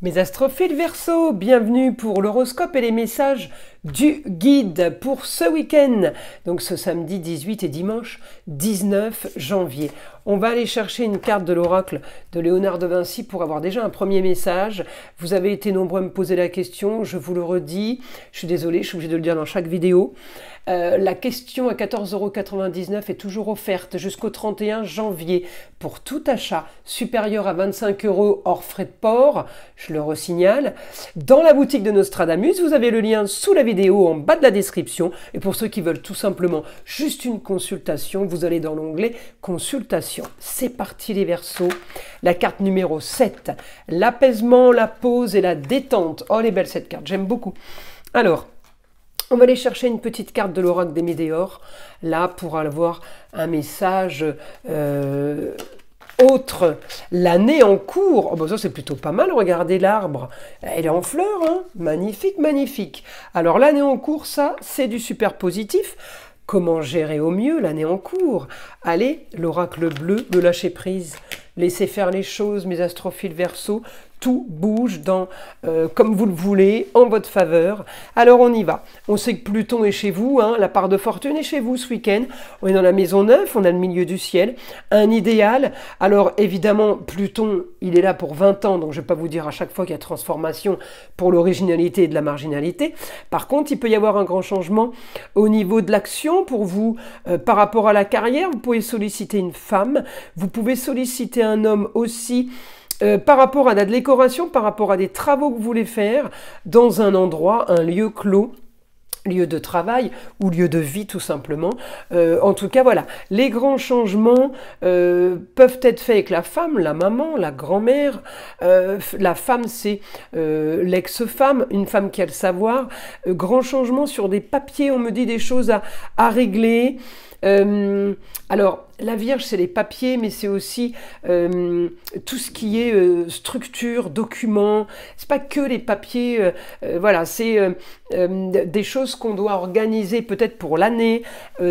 Mes astrophiles Verseau, bienvenue pour l'horoscope et les messages du guide pour ce week-end, donc ce samedi 18 et dimanche 19 janvier. On va aller chercher une carte de l'oracle de Léonard de Vinci pour avoir déjà un premier message. Vous avez été nombreux à me poser la question, je vous le redis, je suis désolée, je suis obligée de le dire dans chaque vidéo. La question à 14,99 € est toujours offerte jusqu'au 31 janvier pour tout achat supérieur à 25 € hors frais de port, je le resignale. Dans la boutique de Nostradamus, vous avez le lien sous la vidéo en bas de la description. Et pour ceux qui veulent tout simplement juste une consultation, vous allez dans l'onglet consultation. C'est parti les Verseaux. La carte numéro 7, l'apaisement, la pause et la détente. Oh, elle est belle cette carte, j'aime beaucoup. Alors, on va aller chercher une petite carte de l'oracle des Météores, là, pour avoir un message autre. L'année en cours, oh ben ça c'est plutôt pas mal, regardez l'arbre, elle est en fleurs, hein, magnifique, magnifique. Alors l'année en cours, ça, c'est du super positif. Comment gérer au mieux l'année en cours? Allez, l'oracle bleu de lâcher prise. Laissez faire les choses, mes astrophiles Verseau. Tout bouge comme vous le voulez, en votre faveur. Alors on y va. On sait que Pluton est chez vous, hein, la part de fortune est chez vous ce week-end. On est dans la maison 9, on a le milieu du ciel, un idéal. Alors évidemment, Pluton, il est là pour 20 ans, donc je ne vais pas vous dire à chaque fois qu'il y a transformation pour l'originalité et de la marginalité. Par contre, il peut y avoir un grand changement au niveau de l'action pour vous par rapport à la carrière. Vous pouvez solliciter une femme, vous pouvez solliciter un homme aussi. Par rapport à la décoration, par rapport à des travaux que vous voulez faire dans un endroit, un lieu clos, lieu de travail ou lieu de vie tout simplement. En tout cas, voilà, les grands changements peuvent être faits avec la femme, la maman, la grand-mère. La femme, c'est l'ex-femme, une femme qui a le savoir. Grands changements sur des papiers, on me dit des choses à régler. Alors, la Vierge, c'est les papiers, mais c'est aussi tout ce qui est structure, documents. C'est pas que les papiers, voilà, c'est des choses qu'on doit organiser peut-être pour l'année.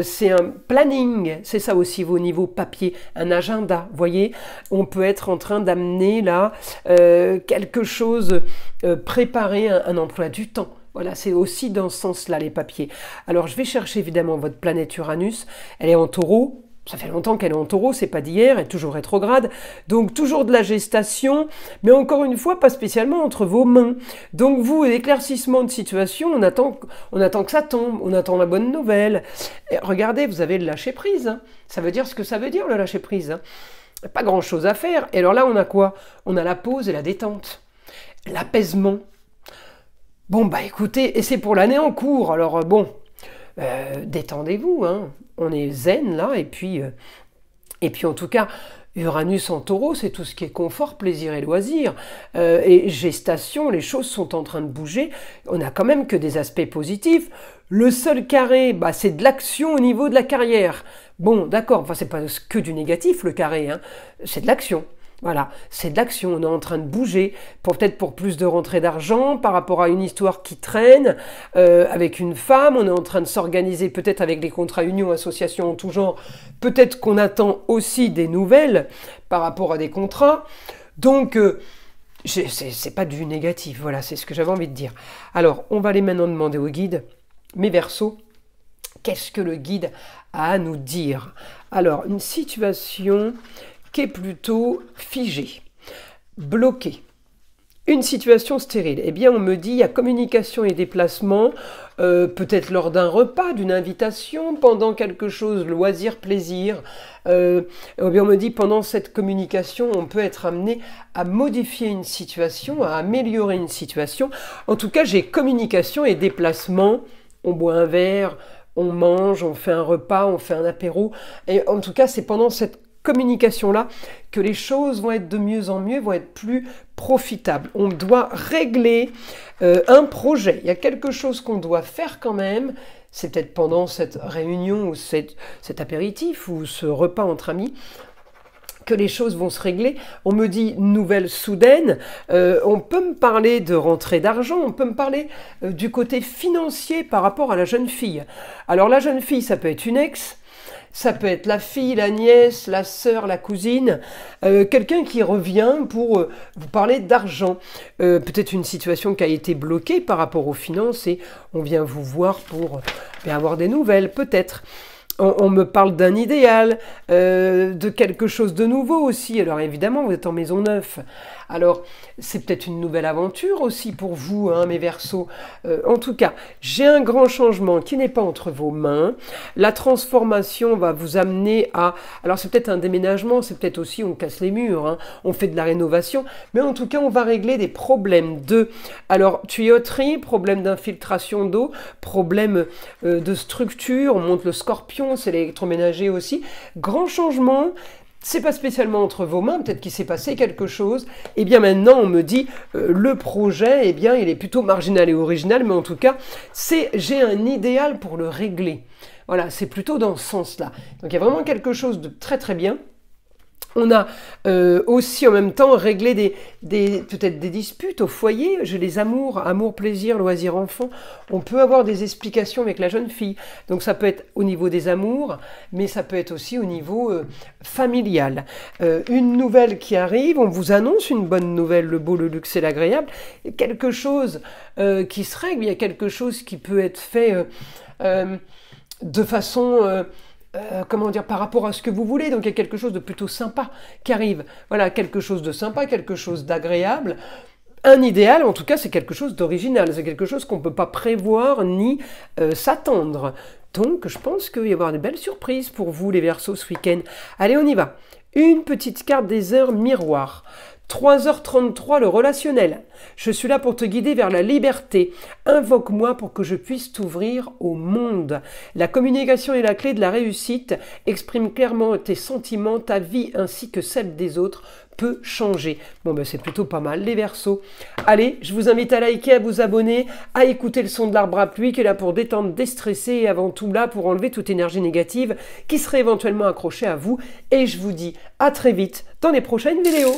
C'est un planning, c'est ça aussi au niveau papier, un agenda. Vous voyez, on peut être en train d'amener là quelque chose, préparer un emploi du temps. Voilà, c'est aussi dans ce sens-là, les papiers. Alors, je vais chercher évidemment votre planète Uranus. Elle est en taureau. Ça fait longtemps qu'elle est en taureau, c'est pas d'hier, elle est toujours rétrograde. Donc, toujours de la gestation, mais encore une fois, pas spécialement entre vos mains. Donc, vous, l'éclaircissement de situation, on attend que ça tombe, on attend la bonne nouvelle. Et regardez, vous avez le lâcher-prise. Hein. Ça veut dire ce que ça veut dire, le lâcher-prise. Hein. Pas grand-chose à faire. Et alors là, on a quoi? On a la pause et la détente. L'apaisement. Bon, bah écoutez, et c'est pour l'année en cours, alors bon, détendez-vous, hein. On est zen là, et puis en tout cas, Uranus en taureau, c'est tout ce qui est confort, plaisir et loisir, et gestation, les choses sont en train de bouger, on n'a quand même que des aspects positifs. Le seul carré, bah, c'est de l'action au niveau de la carrière. Bon, d'accord, enfin c'est pas que du négatif le carré, hein. C'est de l'action. Voilà, c'est de l'action, on est en train de bouger, peut-être pour plus de rentrée d'argent, par rapport à une histoire qui traîne, avec une femme, on est en train de s'organiser peut-être avec les contrats unions, associations en tout genre, peut-être qu'on attend aussi des nouvelles par rapport à des contrats, donc c'est pas du négatif, voilà, c'est ce que j'avais envie de dire. Alors, on va aller maintenant demander au guide, mes Verseaux, qu'est-ce que le guide a à nous dire? Alors, une situation qui est plutôt figé, bloqué. Une situation stérile. Eh bien, on me dit, il y a communication et déplacement, peut-être lors d'un repas, d'une invitation, pendant quelque chose, loisir, plaisir. Eh bien, on me dit, pendant cette communication, on peut être amené à modifier une situation, à améliorer une situation. En tout cas, j'ai communication et déplacement. On boit un verre, on mange, on fait un repas, on fait un apéro. Et en tout cas, c'est pendant cette communication-là que les choses vont être de mieux en mieux, vont être plus profitables. On doit régler un projet. Il y a quelque chose qu'on doit faire quand même. C'est peut-être pendant cette réunion ou cet apéritif ou ce repas entre amis que les choses vont se régler. On me dit nouvelle soudaine, on peut me parler de rentrée d'argent, on peut me parler du côté financier par rapport à la jeune fille. Alors la jeune fille, ça peut être une ex, Ça peut être la fille, la nièce, la sœur, la cousine, quelqu'un qui revient pour vous parler d'argent. Peut-être une situation qui a été bloquée par rapport aux finances et on vient vous voir pour avoir des nouvelles, peut-être. On me parle d'un idéal, de quelque chose de nouveau aussi. Alors évidemment, vous êtes en maison 9. Alors, c'est peut-être une nouvelle aventure aussi pour vous, hein, mes Verseaux. En tout cas, j'ai un grand changement qui n'est pas entre vos mains. La transformation va vous amener à... Alors, c'est peut-être un déménagement, c'est peut-être aussi on casse les murs, hein, on fait de la rénovation. Mais en tout cas, on va régler des problèmes de... Alors, tuyauterie, problème d'infiltration d'eau, problème de structure, on monte le scorpion, c'est l'électroménager aussi. Grand changement. C'est pas spécialement entre vos mains, peut-être qu'il s'est passé quelque chose. Et bien maintenant, on me dit, le projet, eh bien, il est plutôt marginal et original, mais en tout cas, j'ai un idéal pour le régler. Voilà, c'est plutôt dans ce sens-là. Donc il y a vraiment quelque chose de très très bien. On a aussi en même temps réglé peut-être des disputes au foyer. J'ai les amour, plaisir, loisir, enfant. On peut avoir des explications avec la jeune fille. Donc ça peut être au niveau des amours, mais ça peut être aussi au niveau familial. Une nouvelle qui arrive, on vous annonce une bonne nouvelle, le beau, le luxe et l'agréable. Quelque chose qui se règle, il y a quelque chose qui peut être fait de façon... comment dire, par rapport à ce que vous voulez. Donc il y a quelque chose de plutôt sympa qui arrive. Voilà, quelque chose de sympa, quelque chose d'agréable. Un idéal, en tout cas, c'est quelque chose d'original. C'est quelque chose qu'on ne peut pas prévoir ni s'attendre. Donc je pense qu'il va y avoir de belles surprises pour vous, les Verseaux, ce week-end. Allez, on y va. Une petite carte des heures miroir. 3h33, le relationnel. Je suis là pour te guider vers la liberté. Invoque-moi pour que je puisse t'ouvrir au monde. La communication est la clé de la réussite. Exprime clairement tes sentiments, ta vie ainsi que celle des autres peut changer. Bon, ben c'est plutôt pas mal, les Verseaux. Allez, je vous invite à liker, à vous abonner, à écouter le son de l'arbre à pluie qui est là pour détendre, déstresser et avant tout là pour enlever toute énergie négative qui serait éventuellement accrochée à vous. Et je vous dis à très vite dans les prochaines vidéos.